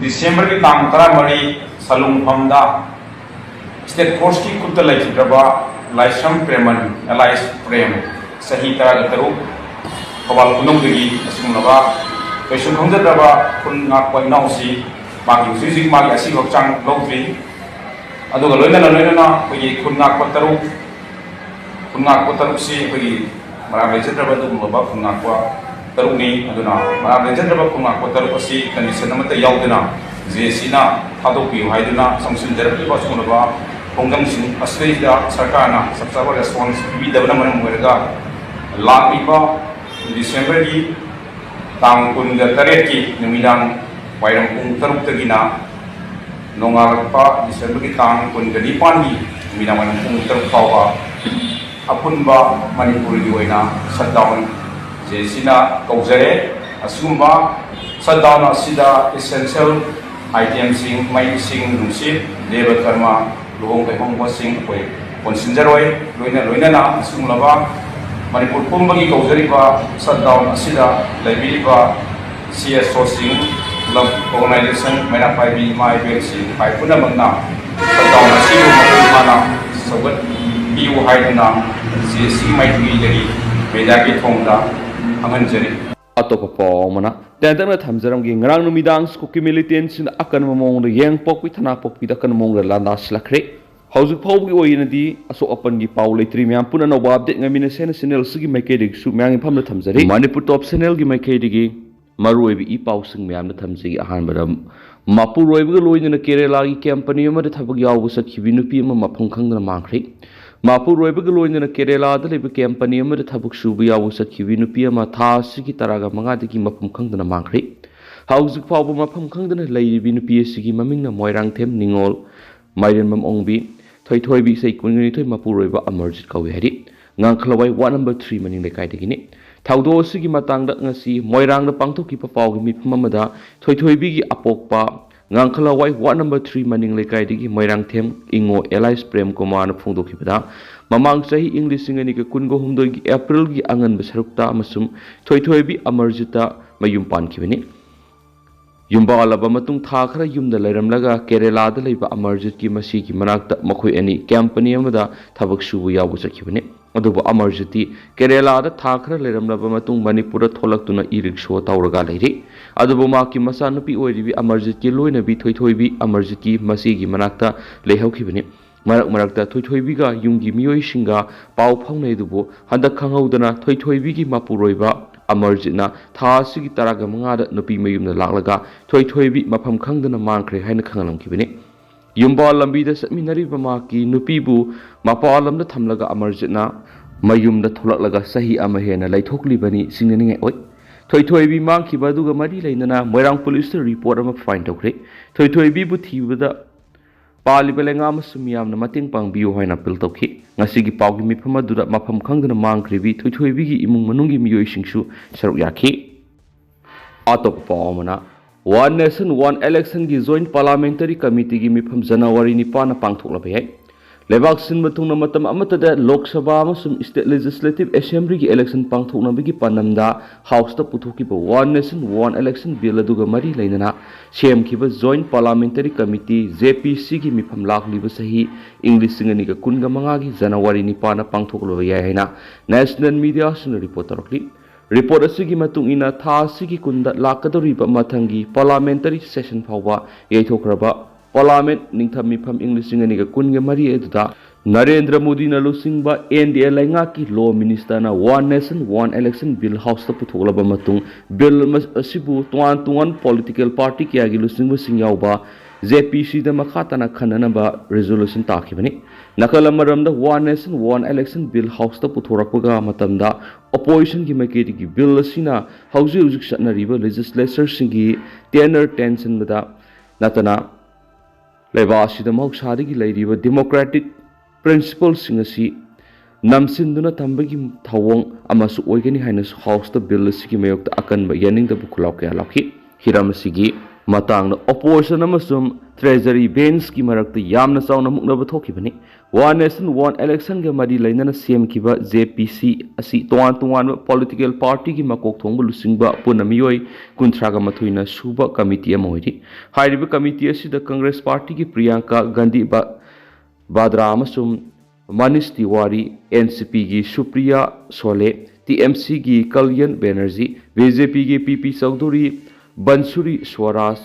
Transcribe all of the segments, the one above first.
December की तांग तरा मरी सलूंग फमदा स्टेट फोर्स की कुत्ता लाइचित्रबा लाइसम प्रेमन एलाइस प्रेम सही तरह गतरु कवाल कुनों दगी असुंगलबा पैसुन हमजद्रबा कुन ngak poi nausi magi usisik magi asi gokchang lotri aduga loina pagi kun ngak pataru si pagi mara lejadraba dumloba kun ngak pa taru ni aduna mara lejadraba kun ngak pataru asi condition amata yaudina JC na thadokpi haiduna samsun jarbi ba sunaba pongam sin asleida sarkarna sabsaba response bi dabna manam werga lapiba December ki tang kun ga taret ki numidang wairam kung taruk tagina nongalpa December ki tang kun ga dipan ni numidang wairam kung taruk pawa apun ba Manipur di waina shutdown JC na kauzare asumba shutdown asida essential item sing mai sing nusip deba karma luhong kai hong ba sing koi konsinjaroi loina na asumlaba Manipur pumba ki kauzari ba shutdown asida library CSO sing love organization mena pai bi mai be sing pai puna magna shutdown asidu mana sabat biu haiduna CSC mai bi dari beda ki thongda angan jari atop pawmana tentang thamjaram gi ngrang numidang Kuki militants in akan momong de yang pokwi thana pokwi da kan mong Landa slakhre haujuk phawgi oinadi aso apan gi paw leitri myam puna no update ngamina sentinel sigi maikedik su myang pham na thamjari Manipur top sentinel gi maikedik maroi bi I paw sing myam na thamjigi ahan badam Mapur roibu loina Kerala gi company ma de thabag yawu sakhibi nupi ma maphang khangna mangkhre Mapur roibu loina Kerala da lebe company ma de thabag subu yawu sakhibi nupi ma tha sigi taraga manga de gi mapham khangna mangkhre haujuk phawbu mapham khangna leibi nupi sigi maming na moirang them ningol Mairen mam ongbi thoi bi sei kunni thoi Mapur roiba amarjit kawi hari ngangkhlawai 1 number 3 maning lekai degini thaudo sigi matang da ngasi moirang da pangthoki pa pawgi mi phamamada thoi bi gi apokpa ngangkhlawai 1 number 3 maning lekai degi moirang them ingo allies prem kumar phungdokhibada mamang sahi english singani ka kungo humdoi gi april gi angan basarukta masum thoi bi amarjita mayum pankhibani Yumba alaba matung tha khara yumda lairamlaga Kerala da leiba Amarjit ki masi ki manakta makhoi ani company amada thabak subu yawu sakhibane adubu Amarjiti Kerala da tha khara lairamlaba matung Manipur da tholaktuna iriksho tawraga leiri adubu ma ki masa nupi oiribi Amarjit ki loina bi thoi bi Amarjit ki masi ki manakta leihaukhibane marakta thoi bi ga yumgi miyoi singa paw phaunai dubu handak khanghaudana thoi bi gi mapuroiba Amarjitna tha sigi taraga manga da nupi mayumna laklaga thoi bi mafam khangdana mangkhre haina khangalamkhibani yumba lambi da satminari bama ki nupi bu mapa alam da thamlaga Amarjitna mayumda tholaklaga sahi ama hena laithoklibani singnani oi thoi bi mangkhiba duga mari leinana moirang police report ama find tokre thoi bi bu thibada Paliba lenga masumiyam na mating pangbiyo hoy na piltokhi ngasigi pawgi mifama dura mafam khangdana mangkribi thoi bi gi imung manungi miyoi singsu saruk yakhi atop pawmana one nation one election gi joint parliamentary committee gi mifam January 9 na pangthokla bai lebak sin matung na matam amata da Lok Sabha amasum state legislative assembly gi election pangthokna bigi panamda house ta puthoki ba one nation one election bill aduga mari leinana sem khiba joint parliamentary committee JPC gi mifam lakli ba sahi english singani ga kunga manga gi January 9 na pangthoklo ya haina national media sin report tarokli report asigi matung ina tha asigi kunda lakadori ba mathangi parliamentary session phawba yaithokraba Parliament ningtham mifam English singani ga kunga mari eduda Narendra Modi na lusingba NDA lainga ki law minister na one nation one election bill house ta puthoklaba matung bill asibu tuan political party kya gi lusingba singyawba JPC da makhata na khanana ba resolution takhibani nakalamaram da one nation one election bill house ta puthorakpaga matamda opposition gi maketi gi bill asina hauji satnariba legislature singi tenor tension da natana Leba asida mahuksadagi leiriba democratic principles singasi namsinduna tambagi thawong amasu oigani haina house ta bill sigi mayokta akan ba yaning da bukhulaw kya lakhi hiram sigi matang na opposition amasum treasury bench ki marakta yamna chawna mukna ba thokibani One Nation One Election ga mari lainana CM-kiba JPC asi toan political party ki makok thongba lusingba punamiyoi kunthraga mathuina suba committee amoiri hairiba committee asida Congress party ki Priyanka Gandhi Badra amasum Manish Tiwari NCP ki Supriya Sole TMC ki Kalyan Banerjee BJP ki PP Chaudhuri Bansuri Swaraj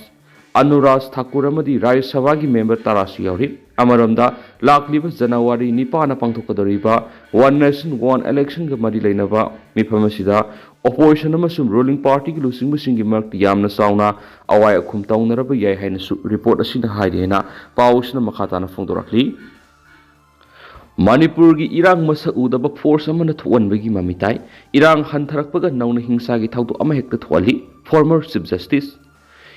Anuraj Thakur amadi Rajya Sabha ki member tarasu yauri amaramda lakliba January 9 pangthokadoriba One Nation One Election ga mari lainaba mifam asida opposition amasum ruling party ki lusingba singi mark yamna sauna awai akhum taunaraba yai haina su report asina haidena pausna makhatana phongdorakli Manipur gi irang masa udaba force amana thonbagi mamitai irang hantharakpaga nauna hingsa gi thawdo ama hekta thwali former chief justice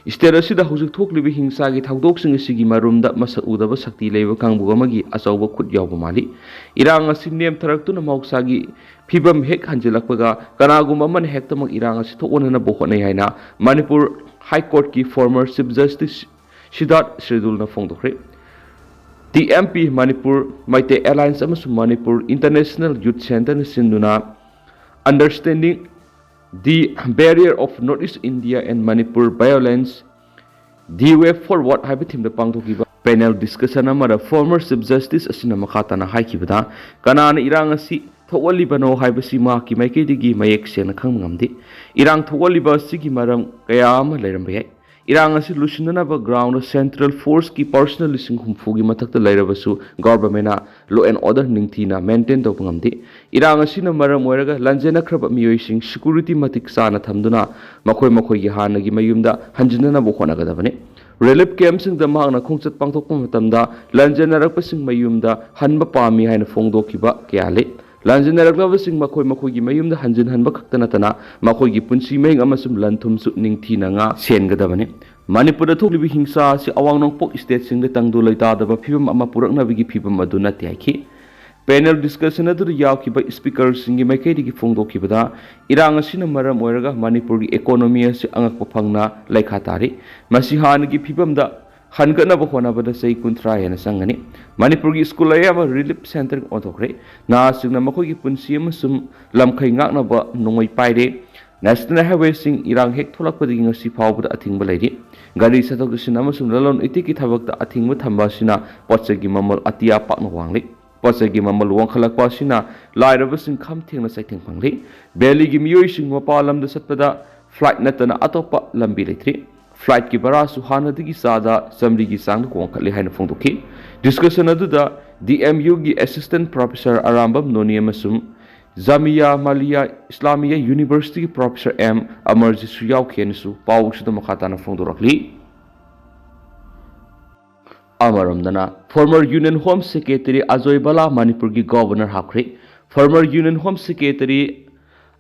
State asida hujik thoklibi hingsa gi thawdoksing asigi marumda masa udaba sakti leiba kangbu amagi achawba khut yawba mali irang asi nem tharaktuna mauksa gi phibam hek hanjilakpaga kanagum aman hektamag irang asi thonana bohonai haina Manipur High Court ki former chief justice Siddharth Shridulna phongdokhre TMP Manipur Maite Alliance amasung Manipur International Youth Center na sinduna understanding the barrier of Northeast India and Manipur violence the way forward haiba thimda pangthokiba panel discussion amara former chief justice asina makhatana haikibada kanana irang asi thowalibano haibasi ma ki maikidigi mayek sena khangmamdi irang thowaliba sigi maram kaya ama leiramba yai irang asi lusinanaba ground central force ki personal lising humfugi mathakta leirabasu government law and order ningthina maintain tawpangamdi irang asina maram oiraga lanjena khraba miyoising security matik sana thamduna makhoi gi hanagi mayumda hanjinana bo khonagadabane relief camp sing da magna khongchat pangthokpa matamda lanjena rakpasing mayumda hanba pami haina phongdokiba kyale Lanjana raklabasing makhoi gi mayumda hanjin hanba khaktana tana makhoi gi punsi meng amasum lanthum su ningthina nga sengadabane Manipur da thoklibi hingsa si awangnong pok state sing da tangdu loita daba phibam ama purakna bigi phibam aduna tiaki panel discussion adu yawkiba speaker singi maikei gi phongdokibada irang asina maram oiraga Manipur gi economy asi angakpa phangna laikha tari masi han gi phibam da Hankana Bohona Bada say Kuntra and Sangani, Manipur school ayama relief center autocre, Na Sinamaki Punsium sum Lamkainganaba Nomoi Pide, National Highway sing Irang Hek Tolakpading of Sipaw a thing baladi, Gadi Satok Sinamasum Lalon Itiki Tabak the Ating with Tambasina, Potsagi Mamal Atia Paknawangli, Potsagi Mamal Wankalakpasina, Lyravas come ting a second pangli, barely gimuishing Wapalam the Sapada, flight natana atopa lambilitri. Flight ki bara suhana digi sada samri gi sang ko khali haina phongdoki discussion aduda DMU gi assistant professor Arambam Noni amasum Zamia Malia Islamia University professor M Amarji Suyaw Khensu pawsuda makhatana phongdorakli Amaramdana former Union Home Secretary Ajoy Bala Manipur gi governor hakre former Union Home Secretary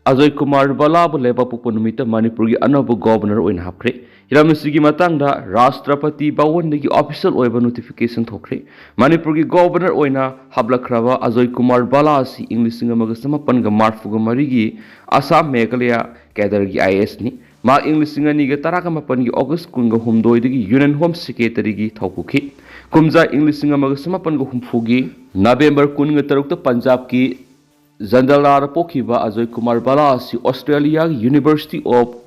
Ajoy Kumar Bala leba pupunumita Manipur gi anobu governor oin hakre Hiramsigi matangda Rashtrapati Bawandagi official oiba notification thokre Manipur gi governor oina hablakraba Ajoy Kumar Bala si English singa samapan ga marfuga marigi Assam Meghalaya cadre gi IS ni ma English singa ni ga taraka mapan gi August kunga humdoi digi Union Home Secretary gi thaukuki kumja English singa samapan ga humfugi November kunga tarukta Punjab ki Zandalar pokiba Ajoy Kumar Bala si Australia University of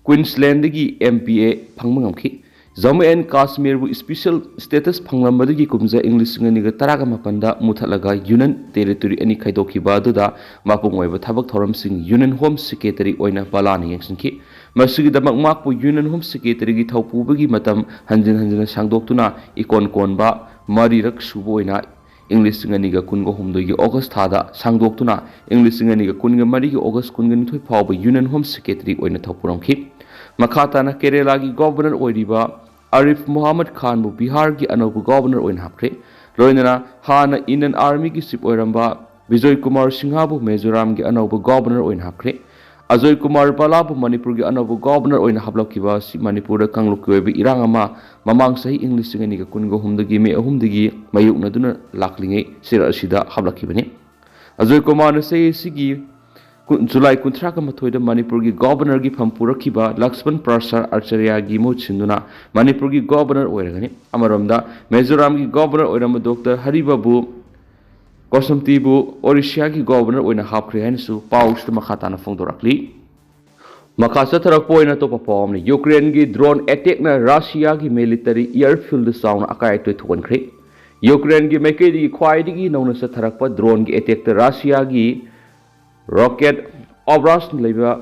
Queensland gi MPA phangmangamki Jammu and Kashmir bu special status phanglamadi kumja English ngani ga taraga mapanda muthalaga Union territory ani khaidoki baduda mapungoi ba thabak thoram sing Union Home Secretary oina balani yengsinki masigi damak makpu Union Home Secretary gi thaupu bagi matam hanjin sangdoktuna ikon konba mari rak subo oina English ngani ga kungo humdoi gi August thada sangdoktuna English ngani ga kunga mari gi August kunga thoi phawba Union Home Secretary oina thaupuramki Makhatana Kerala gi governor oiriba Arif Muhammad Khan bu Bihar gi anobu governor oin hapre loinana hana Indian Army gi chief oiramba Vijay Kumar Singha bu Mizoram gi anobu governor oin hapre Ajoy Kumar Bala bu Manipur gi anobu governor oin haplokiba si Manipur da kanglukki oiba irangama mamang sahi English ngani ga kungo humdagi me ahumdagi mayukna duna laklingai sira asida hablakibani Ajoy Kumar na say sigi July kuntraka mathoida Manipur gi governor gi phampurakiba Lakshman Prasad Acharya gi mochinduna Manipur gi governor oiragani amaramda Mizoram gi governor oirama Dr Haribabu ꯀꯣꯁꯝꯇꯤꯕꯨ ꯑꯣꯔꯤꯁꯤꯌꯥꯒꯤ governor ꯑꯣꯏꯅ ꯍꯥꯞꯈ꯭ꯔꯦ ꯍꯥꯏꯅꯁꯨ ꯄꯥꯎꯁꯤꯗ ꯃꯈꯥ ꯇꯥꯅ ꯐꯣꯡꯗꯣꯔꯛꯂꯤ꯫ ꯃꯈꯥ ꯆꯠꯊꯔꯛꯄ ꯑꯣꯏꯅ ꯑꯇꯣꯞꯄ ꯄꯥꯎ ꯑꯃꯅ ꯌꯨꯀ꯭ꯔꯦꯟꯒꯤ ꯗ꯭ꯔꯣꯟ ꯑꯦꯇꯦꯛꯅ ꯔꯁꯤꯌꯥꯒꯤ ꯃꯤꯂꯤꯇꯔꯤ ꯏꯌꯔꯐꯤꯜꯗ ꯆꯥꯎꯅ ꯑꯀꯥꯏ ꯑꯇꯣꯏ ꯊꯣꯛꯍꯟꯈ꯭ꯔꯦ꯫ ꯌꯨꯀ꯭ꯔꯦꯟꯒꯤ ꯃꯥꯏꯀꯩꯗꯒꯤ ꯈ꯭ꯋꯥꯏꯗꯒꯤ ꯅꯧꯅ ꯆꯠꯊꯔꯛꯄ ꯗ꯭ꯔꯣꯟꯒꯤ ꯑꯦꯇꯦꯛꯇ ꯔꯁꯤꯌꯥꯒꯤ ꯔꯣꯀꯦꯠ ꯑꯣꯕ꯭ꯔꯥꯁꯅ ꯂꯩꯕ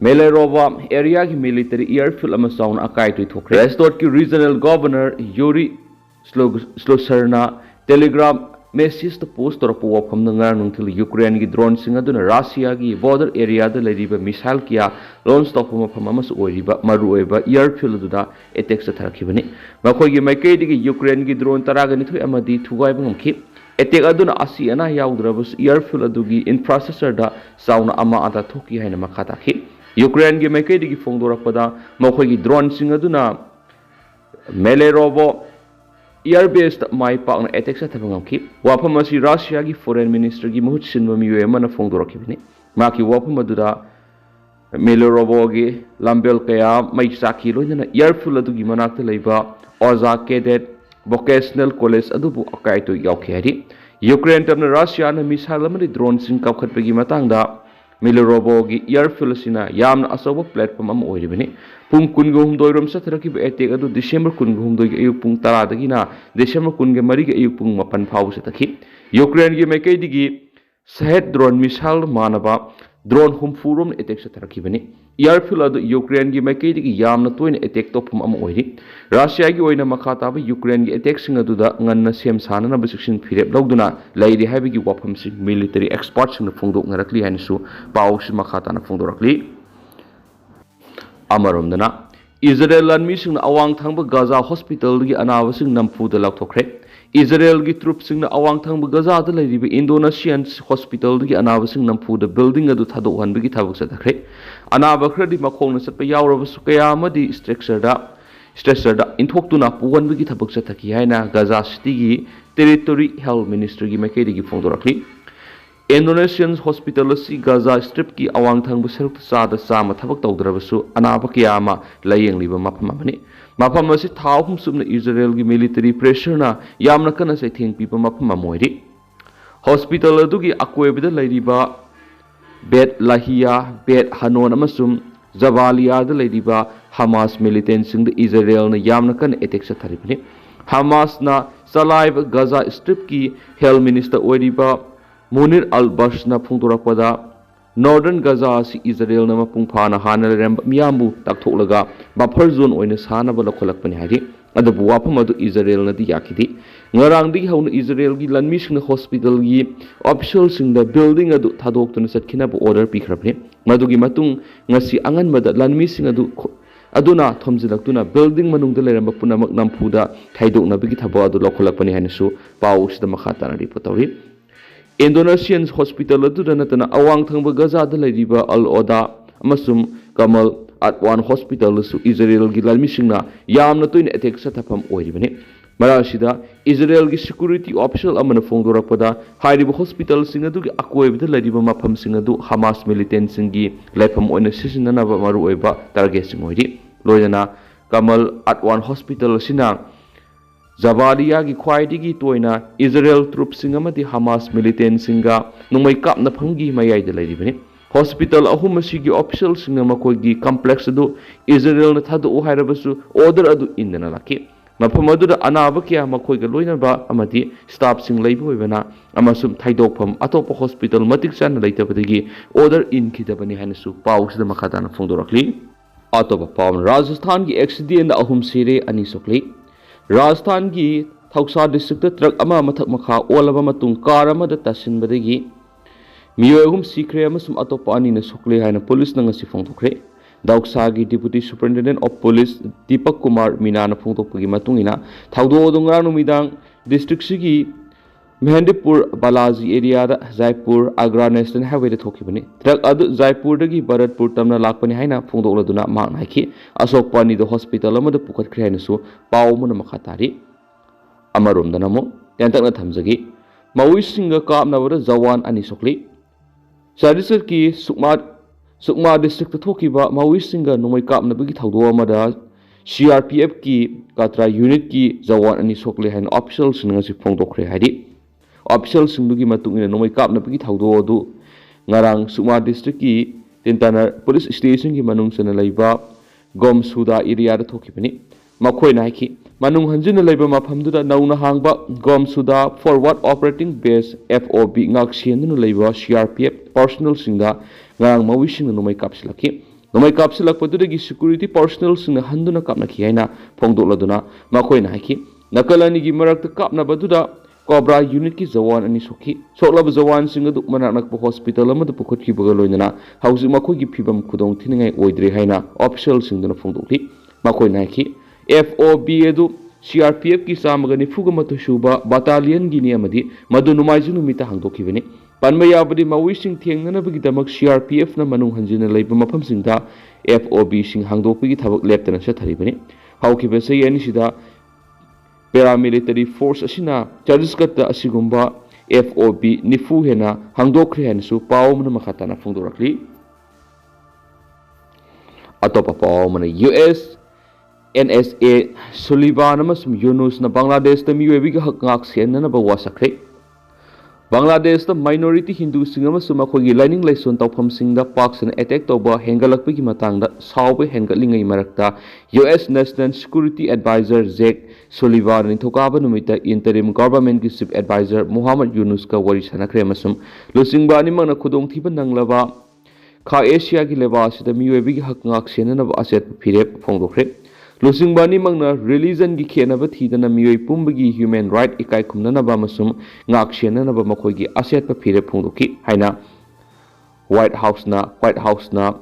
ꯃꯦꯂꯦꯔꯣꯚ ꯑꯦꯔꯤꯌꯥꯒꯤ ꯃꯤꯂꯤꯇꯔꯤ ꯏꯌꯔꯐꯤꯜ ꯑꯃ ꯆꯥꯎꯅ ꯑꯀꯥꯏ ꯑꯇꯣꯏ ꯊꯣꯛꯈ꯭ꯔꯦ꯫ ꯔꯦꯁꯇꯣꯔꯠꯀꯤ ꯔꯤꯖꯅꯦꯜ ꯒꯚꯔꯅꯔ ꯌꯨꯔꯤ ꯁ꯭ꯂꯨꯁꯔꯅ ꯇꯦꯂꯤꯒ꯭ꯔꯥꯝ ꯃꯦꯁꯦꯖꯇ ꯄꯣꯁꯠ ꯇꯧꯔꯛꯄ ꯋꯥꯐꯝꯗ ꯉꯔꯥꯡ ꯅꯨꯡꯊꯤꯜ ꯌꯨꯀ꯭ꯔꯦꯟꯒꯤ ꯗ꯭ꯔꯣꯟꯁꯤꯡ ꯑꯗꯨꯅ ꯔꯁꯤꯌꯥꯒꯤ ꯕꯣꯔꯗꯔ ꯑꯦꯔꯤꯌꯥꯗ ꯂꯩꯔꯤꯕ ꯃꯤꯁꯥꯏꯜ ꯀꯌꯥ ꯂꯣꯟꯆ ꯇꯧꯕ ꯃꯐꯝ ꯑꯃꯁꯨ ꯑꯣꯏꯔꯤꯕ ꯃꯔꯨꯑꯣꯏꯕ ꯏꯌꯔꯐꯤꯜ ꯑꯗꯨꯗ ꯑꯦꯇꯦꯛ ꯆꯠꯊꯔꯛꯈꯤꯕꯅꯤ꯫ ꯃꯈꯣꯏꯒꯤ ꯃꯥꯏꯀꯩꯗꯒꯤ ꯌꯨꯀ꯭ꯔꯦꯟꯒꯤ ꯗ꯭ꯔꯣꯟ 12 ꯑꯃꯗꯤ ꯊꯨꯒꯥꯏꯕ ꯉꯝꯈꯤ꯫ ꯑꯦꯇꯦꯛ ꯑꯗꯨꯅ ꯑꯁꯤ ꯑꯅꯥ ꯌꯥꯎꯗ꯭ꯔꯕꯁꯨ ꯏꯌꯔꯐꯤꯜ ꯑꯗꯨꯒꯤ ꯏꯟꯐ꯭ꯔꯥꯁ꯭ꯇꯔꯛꯆꯔꯗ ꯆꯥꯎꯅ ꯑꯃꯥꯡ-ꯑꯇꯥ ꯊꯣꯛꯈꯤ ꯍꯥꯏꯅ ꯃꯈꯥ ꯇꯥꯈꯤ꯫ ꯌꯨꯀ꯭ꯔꯦꯟꯒꯤ ꯃꯥꯏꯀꯩꯗꯒꯤ ꯐꯣꯡꯗꯣꯔꯛꯄꯗ ꯃꯈꯣꯏꯒꯤ ꯗ꯭ꯔꯣꯟꯁꯤꯡ ꯑꯗꯨꯅ ꯃꯦꯂꯦꯔꯣꯚ ꯏꯌꯔꯕꯦꯁꯇ ꯃꯥꯏ ꯄꯥꯛꯅ ꯑꯦꯇꯦꯛ ꯆꯠꯊꯕ ꯉꯝꯈꯤ꯫ ꯋꯥꯐꯝ ꯑꯁꯤ ꯔꯁꯤꯌꯥꯒꯤ ꯐꯣꯔꯦꯟ ꯃꯤꯅꯤꯁꯇꯔꯒꯤ ꯃꯍꯨꯠ ꯁꯤꯟꯕ ꯃꯤꯑꯣꯏ ꯑꯃꯅ ꯐꯣꯡꯗꯣꯔꯛꯈꯤꯕꯅꯤ꯫ ꯃꯍꯥꯛꯀꯤ ꯋꯥꯐꯝ ꯑꯗꯨꯗ ꯃꯦꯂꯦꯔꯣꯚꯒꯤ ꯂꯝꯕꯦꯜ ꯀꯌꯥ ꯃꯩ ꯆꯥꯛꯈꯤ, ꯂꯣꯏꯅꯅ ꯏꯌꯔꯐꯤꯜ ꯑꯗꯨꯒꯤ ꯃꯅꯥꯛꯇ ꯂꯩꯕ ꯑꯣꯖꯥ ꯀꯦꯗꯦꯠ ꯚꯣꯀꯦꯁꯅꯦꯜ ꯀꯣꯂꯦꯖ ꯑꯗꯨꯕꯨ ꯑꯀꯥꯏ ꯑꯇꯣꯏ ꯌꯥꯎꯈꯤ ꯍꯥꯏꯔꯤ꯫ ꯌꯨꯀ꯭ꯔꯦꯟ ꯇꯝꯅ ꯔꯁꯤꯌꯥꯅ ꯃꯤꯁꯥꯏꯜ ꯑꯃꯗꯤ ꯗ꯭ꯔꯣꯟꯁꯤꯡ ꯀꯥꯞꯈꯠꯄꯒꯤ ꯃꯇꯥꯡꯗ ꯃꯦꯂꯦꯔꯣꯚꯒꯤ ꯏꯌꯔꯐꯤꯜ ꯑꯁꯤꯅ ꯌꯥꯝꯅ ꯑꯆꯧꯕ ꯄ꯭ꯂꯦꯠꯐꯣꯔꯝ ꯑꯃ ꯑꯣꯏꯔꯤꯕꯅꯤ꯫ ꯄꯨꯡ 12 ꯔꯣꯝ ꯆꯠꯊꯔꯛꯈꯤꯕ ꯑꯦꯇꯦꯛ ꯑꯗꯨ ꯗꯤꯁꯦꯝꯕꯔ 12ꯒꯤ ꯑꯌꯨꯛ ꯄꯨꯡ 10ꯗꯒꯤꯅ ꯗꯤꯁꯦꯝꯕꯔ 12ꯒꯤ ꯑꯌꯨꯛ ꯄꯨꯡ 9 ꯐꯥꯎꯕ ꯆꯠꯊꯈꯤ꯫ ꯌꯨꯀ꯭ꯔꯦꯟꯒꯤ ꯃꯥꯏꯀꯩꯗꯒꯤ ꯁꯍꯦꯗ ꯗ꯭ꯔꯣꯟ ꯃꯤꯁꯥꯏꯜ ꯃꯥꯟꯅꯕ ꯗ꯭ꯔꯣꯟ 60 ꯔꯣꯝꯅ ꯑꯦꯇꯦꯛ ꯆꯠꯊꯔꯛꯈꯤꯕꯅꯤ꯫ ꯏꯌꯔꯐꯤꯜ ꯑꯗꯨ ꯌꯨꯀ꯭ꯔꯦꯟꯒꯤ ꯃꯥꯏꯀꯩꯗꯒꯤ ꯌꯥꯝꯅ ꯇꯣꯏꯅ ꯑꯦꯇꯦꯛ ꯇꯧꯐꯝ ꯑꯃ ꯑꯣꯏꯔꯤ꯫ ꯔꯁꯤꯌꯥꯒꯤ ꯑꯣꯏꯅ ꯃꯈꯥ ꯇꯥꯕ ꯌꯨꯀ꯭ꯔꯦꯟꯒꯤ ꯑꯦꯇꯦꯛꯁꯤꯡ ꯑꯗꯨꯗ ꯉꯟꯅ ꯁꯦꯝ ꯁꯥꯅꯅꯕ ꯆꯦꯛꯁꯤꯟ ꯐꯤꯔꯦꯞ ꯂꯧꯗꯨꯅ ꯂꯩꯔꯤ ꯍꯥꯏꯕꯒꯤ ꯋꯥꯐꯝꯁꯤꯡ ꯃꯤꯂꯤꯇꯔꯤ ꯑꯦꯛꯁꯄꯔꯠꯁꯤꯡꯅ ꯐꯣꯡꯗꯣꯛꯅꯔꯛꯂꯤ ꯍꯥꯏꯅꯁꯨ ꯄꯥꯎꯁꯤ ꯃꯈꯥ ꯇꯥꯅ ꯐꯣꯡꯗꯣꯔꯛꯂꯤ꯫ ꯑꯃꯔꯣꯝꯗꯅ ꯏꯖꯔꯦꯜ ꯂꯥꯟꯃꯤꯁꯤꯡꯅ ꯑꯋꯥꯡ ꯊꯪꯕ ꯒꯥꯖꯥ ꯍꯣꯁꯄꯤꯇꯥꯜꯗꯒꯤ ꯑꯅꯥꯕꯁꯤꯡ ꯅꯝꯐꯨꯗ ꯂꯧꯊꯣꯛꯈ꯭ꯔꯦ꯫ ꯏꯖꯔꯦꯜꯒꯤ ꯇ꯭ꯔꯨꯞꯁꯤꯡꯅ ꯑꯋꯥꯡ ꯊꯪꯕ ꯒꯥꯖꯥꯗ ꯂꯩꯔꯤꯕ ꯏꯟꯗꯣꯅꯦꯁꯤꯌꯥꯟ ꯍꯣꯁꯄꯤꯇꯥꯜꯗꯒꯤ ꯑꯅꯥꯕꯁꯤꯡ ꯅꯝꯐꯨꯗ ꯕꯤꯜꯗꯤꯡ ꯑꯗꯨ ꯊꯥꯗꯣꯛꯍꯟꯕꯒꯤ ꯊꯕꯛ ꯆꯠꯊꯈ꯭ꯔꯦ꯫ ꯑꯅꯥꯕ ꯈꯔꯗꯤ ꯃꯈꯣꯡꯅ ꯆꯠꯄ ꯌꯥꯎꯔꯕꯁꯨ ꯀꯌꯥ ꯑꯃꯗꯤ ꯁ꯭ꯇ꯭ꯔꯦꯆꯔꯗ ꯏꯟꯊꯣꯛꯇꯨꯅ ꯄꯨꯍꯟꯕꯒꯤ ꯊꯕꯛ ꯆꯠꯊꯈꯤ ꯍꯥꯏꯅ ꯒꯥꯖꯥ ꯁꯤꯇꯤꯒꯤ ꯇꯦꯔꯤꯇꯣꯔꯤ ꯍꯦꯜꯊ ꯃꯤꯅꯤꯁꯇ꯭ꯔꯤꯒꯤ ꯃꯥꯏꯀꯩꯗꯒꯤ ꯐꯣꯡꯗꯣꯔꯛꯂꯤ꯫ ꯏꯟꯗꯣꯅꯦꯁꯤꯌꯟ ꯍꯣꯁꯄꯤꯇꯥꯜ ꯑꯁꯤ ꯒꯥꯖꯥ ꯁ꯭ꯇ꯭ꯔꯤꯞꯀꯤ ꯑꯋꯥꯡ ꯊꯪꯕ ꯁꯔꯨꯛꯇ 100% ꯊꯕꯛ ꯇꯧꯗ꯭ꯔꯕꯁꯨ ꯑꯅꯥꯕ ꯀꯌꯥ ꯑꯃ ꯂꯥꯌꯦꯡꯂꯤꯕ ꯃꯐꯝ ꯑꯃꯅꯤ꯫ ꯃꯐꯝ ꯑꯁꯤ ꯊꯥ 3 ꯁꯨꯞꯅ ꯏꯖꯔꯦꯜꯒꯤ ꯃꯤꯂꯤꯇꯔꯤ ꯄ꯭ꯔꯦꯁꯔꯅ ꯌꯥꯝꯅ ꯀꯟꯅ ꯆꯩꯊꯦꯡ ꯄꯤꯕ ꯃꯐꯝ ꯑꯃ ꯑꯣꯏꯔꯤ꯫ ꯍꯣꯁꯄꯤꯇꯥꯜ ꯑꯗꯨꯒꯤ ꯑꯀꯣꯏꯕꯗ ꯂꯩꯔꯤꯕ ꯕꯦꯠ ꯂꯥꯍꯤꯌꯥ, ꯕꯦꯠ ꯍꯅꯣꯟ ꯑꯃꯁꯨꯡ ꯖꯕꯥꯂꯤꯌꯥꯗ ꯂꯩꯔꯤꯕ ꯍꯃꯥꯁ ꯃꯤꯂꯤꯇꯦꯟꯠꯁꯤꯡꯗ ꯏꯖꯔꯦꯜꯅ ꯌꯥꯝꯅ ꯀꯟꯅ ꯑꯦꯇꯦꯛ ꯆꯠꯊꯔꯤꯕꯅꯤ꯫ ꯍꯃꯥꯁꯅ ꯆꯂꯥꯏꯕ ꯒꯥꯖꯥ ꯁ꯭ꯇ꯭ꯔꯤꯞꯀꯤ ꯍꯦꯜꯊ ꯃꯤꯅꯤꯁꯇꯔ ꯑꯣꯏꯔꯤꯕ ꯃꯨꯅꯤꯔ ꯑꯜ-ꯕꯁꯅ ꯐꯣꯡꯗꯣꯔꯛꯄꯗ ꯅꯣꯔꯗꯔꯟ ꯒꯥꯖꯥ ꯑꯁꯤ ꯏꯖꯔꯦꯜꯅ ꯃꯄꯨꯡ ꯐꯥꯅ ꯍꯥꯟꯅ ꯂꯩꯔꯝꯕ ꯃꯤꯌꯥꯝꯕꯨ ꯇꯥꯛꯊꯣꯛꯂꯒ ꯕꯐꯔ ꯖꯣꯟ ꯑꯣꯏꯅ ꯁꯥꯅꯕ ꯂꯧꯈꯠꯂꯛꯄꯅꯤ ꯍꯥꯏꯔꯤ꯫ ꯑꯗꯨꯕꯨ ꯋꯥꯐꯝ ꯑꯗꯨ ꯏꯖꯔꯦꯜꯅꯗꯤ ꯌꯥꯈꯤꯗꯦ꯫ ꯉꯔꯥꯡꯗꯒꯤ ꯍꯧꯅ ꯏꯖꯔꯦꯜꯒꯤ ꯂꯟꯃꯤꯁꯤꯡꯅ ꯍꯣꯁꯄꯤꯇꯥꯜꯒꯤ ꯑꯣꯐꯤꯁꯤꯌꯦꯜꯁꯤꯡꯗ ꯕꯤꯜꯗꯤꯡ ꯑꯗꯨ ꯊꯥꯗꯣꯛꯇꯨꯅ ꯆꯠꯈꯤꯅꯕ ꯑꯣꯔꯗꯔ ꯄꯤꯈ꯭ꯔꯕꯅꯤ꯫ ꯃꯗꯨꯒꯤ ꯃꯇꯨꯡ ꯉꯁꯤ ꯑꯉꯟꯕꯗ ꯂꯟꯃꯤꯁꯤꯡ ꯑꯗꯨꯅ ꯊꯣꯝꯖꯤꯜꯂꯛꯇꯨꯅ ꯕꯤꯜꯗꯤꯡ ꯃꯅꯨꯡꯗ ꯂꯩꯔꯝꯕ ꯄꯨꯝꯅꯃꯛ ꯅꯝꯐꯨꯗ ꯊꯩꯗꯣꯛꯅꯕꯒꯤ ꯊꯕꯛ ꯑꯗꯨ ꯂꯧꯈꯠꯂꯛꯄꯅꯤ ꯍꯥꯏꯅꯁꯨ ꯄꯥꯎ ꯑꯁꯤꯗ ꯃꯈꯥ ꯇꯥꯅ ꯔꯤꯄꯣꯔꯠ ꯇꯧꯔꯤ꯫ ꯏꯟꯗꯣꯅꯦꯁꯤꯌꯟ ꯍꯣꯁꯄꯤꯇꯥꯜ ꯑꯗꯨꯗ ꯅꯠꯇꯅ ꯑꯋꯥꯡ ꯊꯪꯕ ꯒꯥꯖꯥꯗ ꯂꯩꯔꯤꯕ ꯑꯜ-ꯑꯣꯗꯥ ꯑꯃꯁꯨꯡ ꯀꯃꯜ ꯑꯠꯋꯥꯟ ꯍꯣꯁꯄꯤꯇꯥꯜꯗꯁꯨ ꯏꯖꯔꯦꯜꯒꯤ ꯂꯟꯃꯤꯁꯤꯡꯅ ꯌꯥꯝꯅ ꯇꯣꯏꯅ ꯑꯦꯇꯦꯛ ꯆꯠꯊꯐꯝ ꯑꯣꯏꯔꯤꯕꯅꯤ꯫ ꯃꯔꯛ ꯑꯁꯤꯗ ꯏꯖꯔꯦꯜꯒꯤ ꯁꯦꯀ꯭ꯌꯨꯔꯤꯇꯤ ꯑꯣꯐꯤꯁꯤꯌꯦꯜ ꯑꯃꯅ ꯐꯣꯡꯗꯣꯔꯛꯄꯗ ꯍꯥꯏꯔꯤꯕ ꯍꯣꯁꯄꯤꯇꯥꯜꯁꯤꯡ ꯑꯗꯨꯒꯤ ꯑꯀꯣꯏꯕꯗ ꯂꯩꯔꯤꯕ ꯃꯐꯝꯁꯤꯡ ꯑꯗꯨ ꯍꯃꯥꯁ ꯃꯤꯂꯤꯇꯦꯟꯠꯁꯤꯡꯒꯤ ꯂꯩꯐꯝ ꯑꯣꯏꯅ ꯁꯤꯖꯤꯟꯅꯅꯕ ꯃꯔꯨꯑꯣꯏꯕ ꯇꯥꯔꯒꯦꯠꯁꯤꯡ ꯑꯣꯏꯔꯤ꯫ ꯂꯣꯏꯅꯅ ꯀꯃꯜ ꯑꯠꯋꯥꯟ ꯍꯣꯁꯄꯤꯇꯥꯜ ꯑꯁꯤꯅ ꯖꯕꯥꯂꯤꯌꯥꯒꯤ ꯈ꯭ꯋꯥꯏꯗꯒꯤ ꯇꯣꯏꯅ ꯏꯖꯔꯦꯜ ꯇ꯭ꯔꯨꯞꯁꯤꯡ ꯑꯃꯗꯤ ꯍꯃꯥꯁ ꯃꯤꯂꯤꯇꯦꯟꯠꯁꯤꯡꯒ ꯅꯣꯡꯃꯩ ꯀꯥꯞꯅꯐꯝꯒꯤ ꯃꯌꯥꯏꯗ ꯂꯩꯔꯤꯕꯅꯤ꯫ ꯍꯣꯁꯄꯤꯇꯥꯜ ꯑꯍꯨꯝ ꯑꯁꯤꯒꯤ ꯑꯣꯐꯤꯁꯤꯌꯦꯜꯁꯤꯡꯅ ꯃꯈꯣꯏꯒꯤ ꯀꯝꯄ꯭ꯂꯦꯛꯁ ꯑꯗꯨ ꯏꯖꯔꯦꯜꯅ ꯊꯥꯗꯣꯛꯎ ꯍꯥꯏꯔꯕꯁꯨ ꯑꯣꯔꯗꯔ ꯑꯗꯨ ꯏꯟꯗꯅ ꯂꯥꯛꯈꯤ꯫ ꯃꯐꯝ ꯑꯗꯨꯗ ꯑꯅꯥꯕ ꯀꯌꯥ ꯃꯈꯣꯏꯒ ꯂꯣꯏꯅꯕ ꯑꯃꯗꯤ ꯁ꯭ꯇꯥꯐꯁꯤꯡ ꯂꯩꯕ ꯑꯣꯏꯕꯅ ꯑꯃꯁꯨꯡ ꯊꯩꯗꯣꯛꯐꯝ ꯑꯇꯣꯞꯄ ꯍꯣꯁꯄꯤꯇꯥꯜ ꯃꯇꯤꯛ ꯆꯥꯅ ꯂꯩꯇꯕꯗꯒꯤ ꯑꯣꯔꯗꯔ ꯏꯟꯈꯤꯗꯕꯅꯤ ꯍꯥꯏꯅꯁꯨ ꯄꯥꯎꯁꯤꯗ ꯃꯈꯥ ꯇꯥꯅ ꯐꯣꯡꯗꯣꯔꯛꯂꯤ꯫ ꯑꯇꯣꯞꯄ ꯄꯥꯎ ꯔꯥꯖꯁꯊꯥꯟꯒꯤ ꯑꯦꯛꯁꯤꯗꯦꯟꯗ 2 ꯁꯤꯔꯦ 2 ꯁꯣꯛꯂꯤ꯫ ꯔꯥꯖꯁꯊꯥꯟꯒꯤ ꯊꯧꯁꯥ ꯗꯤꯁꯇ꯭ꯔꯤꯛꯇ ꯇ꯭ꯔꯛ ꯑꯃ ꯃꯊꯛ ꯃꯈꯥ ꯑꯣꯜꯂꯕ ꯃꯇꯨꯡ ꯀꯥꯔ ꯑꯃꯗ ꯇꯥꯁꯤꯟꯕꯗꯒꯤ ꯃꯤꯑꯣꯏ 3 ꯁꯤꯈ꯭ꯔꯦ ꯑꯃꯁꯨꯡ ꯑꯇꯣꯞꯄ 2ꯅ ꯁꯣꯛꯂꯦ ꯍꯥꯏꯅ ꯄꯨꯂꯤꯁꯅ ꯉꯁꯤ ꯐꯣꯡꯗꯣꯛꯈ꯭ꯔꯦ꯫ ꯗꯧꯁꯥꯒꯤ deputy superintendent of police Dipak Kumar ꯃꯤꯅꯥꯅ ꯐꯣꯡꯗꯣꯛꯄꯒꯤ ꯃꯇꯨꯡꯏꯟꯅ ꯊꯧꯗꯣꯛ ꯑꯗꯨ ꯉꯔꯥꯡ ꯅꯨꯃꯤꯗꯥꯡ ꯗꯤꯁꯇ꯭ꯔꯤꯛꯁꯤꯒꯤ ꯃꯦꯍꯟꯗꯤꯄꯨꯔ ꯕꯥꯂꯥꯖꯤ ꯑꯦꯔꯤꯌꯥꯗ ꯖꯥꯏꯄꯨꯔ ꯑꯒ꯭ꯔꯥ ꯅꯦꯁꯅꯦꯜ ꯍꯥꯏꯋꯦꯗ ꯊꯣꯛꯈꯤꯕꯅꯤ꯫ ꯇ꯭ꯔꯛ ꯑꯗꯨ ꯖꯥꯏꯄꯨꯔꯗꯒꯤ ꯚꯥꯔꯠꯄꯨꯔ ꯇꯝꯅ ꯂꯥꯛꯄꯅꯤ ꯍꯥꯏꯅ ꯐꯣꯡꯗꯣꯛꯂꯗꯨꯅ ꯃꯍꯥꯛꯅ ꯍꯥꯏꯈꯤ꯫ ꯑꯁꯣꯛꯄ 2ꯗꯨ ꯍꯣꯁꯄꯤꯇꯥꯜ ꯑꯃꯗ ꯄꯨꯈꯠꯈ꯭ꯔꯦ ꯍꯥꯏꯅꯁꯨ ꯄꯥꯎ ꯑꯃꯅ ꯃꯈꯥ ꯇꯥꯔꯤ꯫ ꯑꯃꯔꯣꯝꯗꯅ ꯑꯃꯨꯛ ꯇꯦꯟꯇꯛꯅ ꯊꯝꯖꯒꯤ ꯃꯥꯋꯣꯏꯁꯤꯡꯒ ꯀꯥꯞꯅꯕꯗ ꯖꯋꯥꯟ 2 ꯁꯣꯛꯂꯤ꯫ ꯆꯠꯇꯤꯁꯒꯔꯒꯤ ꯁꯨꯛꯃꯥ ꯗꯤꯁꯇ꯭ꯔꯤꯛꯇ ꯊꯣꯛꯈꯤꯕ ꯃꯥꯋꯣꯏꯁꯤꯡꯒ ꯅꯣꯡꯃꯩ ꯀꯥꯞꯅꯕꯒꯤ ꯊꯧꯗꯣꯛ ꯑꯃꯗ CRPFꯀꯤ ꯀꯥꯇ꯭ꯔꯥ ꯌꯨꯅꯤꯠꯀꯤ ꯖꯋꯥꯟ 2 ꯁꯣꯛꯂꯦ ꯍꯥꯏꯅ ꯑꯣꯐꯤꯁꯤꯌꯦꯜꯁꯤꯡꯅ ꯉꯁꯤ ꯐꯣꯡꯗꯣꯛꯈ꯭ꯔꯦ ꯍꯥꯏꯔꯤ꯫ ऑफिशियलसिंदुगी मतुंगिना नोमै कापनापगी थाउदो अदु ngarang Sukma district ki Tintana police station ki manung sana laiba Gom Suda area da thokibani makhoi na ki manung hanjina laiba mafhamdu da nauna hangba Gom Suda forward operating base FOB ngak siendu laiba CRPF personal singa ngarang mawising no mai kapsilaki no mai kapsilak padudagi security personal singa handuna kapna ki haina phongdoladuna makhoi na ki nakalani gi marak kapna baduda Cobra unit ki Zawan ani Suki, Soklab Zawan Singa Dukmanak hospital amad Pukut ki Bagaloina, House Mako gi Pibam Kudong Tinning Oidri Haina, official Singdon Fondokli, Makoi Nike, FOB edu CRPF ki Samagani Fugamatu Shuba, Battalion Guinea Madi, Madunumaizu Mita Hangdokivini, Panmaya Badi Mawising Tiang Nanabidamak CRPF na Manung Hanjina Labor Mapam Singda, FOB Sing Hangdoki Tabak Lieutenant Sataribini, How Kibasa Yanishida. Paramilitary force asina charges kata asigumba FOB nifu hena hangdokhre hansu pawmna makhatana phongdorakli atopa pawmna US NSA Sullivan amasum Yunus na Bangladesh ta miwebi ga hak ngak sen na ba wasakre Bangladesh ta minority Hindu singa amasum akhogi lining laison tawpham singda Parks and attack toba hengalakpi ki matangda sawbe hengalingai marakta US National Security Advisor Jack Sullivan ni thokaba numita interim government ki chief advisor Muhammad Yunus ka wari sanakre amasum lusingba ani mangna khudong thiba nanglaba kha Asia ki leba sida miwebi gi hak ngak sen na ba aset phirep phongdokre lusingba ni mangna religion gi khena ba thidana miwei pumbagi human right ikai khumna na ba masum ngak sen na ba makhoi gi aset pa phirep phongdoki haina White House na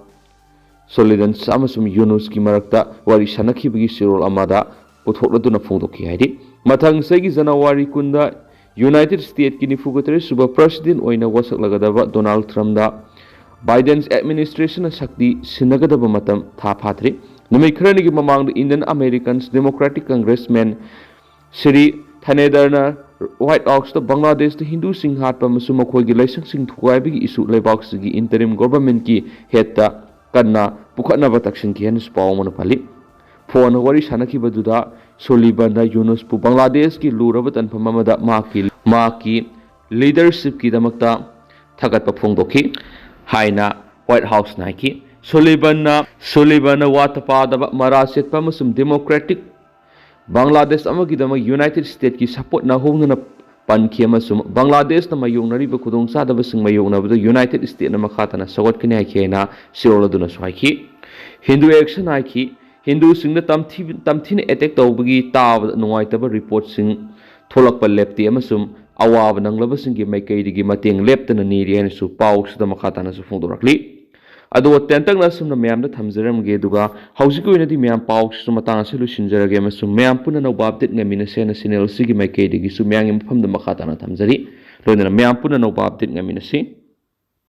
Sullivan amasum Yunus ki marakta wari sanakhibagi sirol amada puthokladuna phongdoki haidi mathang segi January kunda United States ki nifugatare suba president oina wasaklagadaba Donald Trump da Biden's administration sakti sinagadaba matam tha phatri numai khrani gi mamang Indian Americans Democratic Congressman Sri Thanedarna White House to Bangladesh to Hindu sing hat pa masuma khoi gi laisang sing thuai bi issue lebak gi interim government ki heta kanna pukhatna batakshin ki hanis pawmana pali phone wari sanaki baduda Sullivan da Yunus pu Bangladesh ki luraba tanpham amada maki leadership ki damakta thagat pa phongdoki haina White House na ki Sullivan na watapa da maraset pa masum Democratic Bangladesh amagi dama United States ki support na hongna panki amasum Bangladesh na mayongnari ba khudong sa da basing mayongna ba United States na makhata na sagot kini hakena siroladuna swaki Hindu action haiki Hindu sing na tamthin attack tawbagi tab nuai taba report sing tholakpa lepti amasum awab nanglaba sing gi maikai digi mateng leptana ni rian su paw su da makhata na su phongdorakli ado tentang na sum na myam da thamjaram ge duga hausiku ina di myam paw su matang se lu sinjarage amasum myam puna no update ngamina sena sinel sigi maikai digi su myang im pham da makhata na thamjari loina myam puna no update ngamina si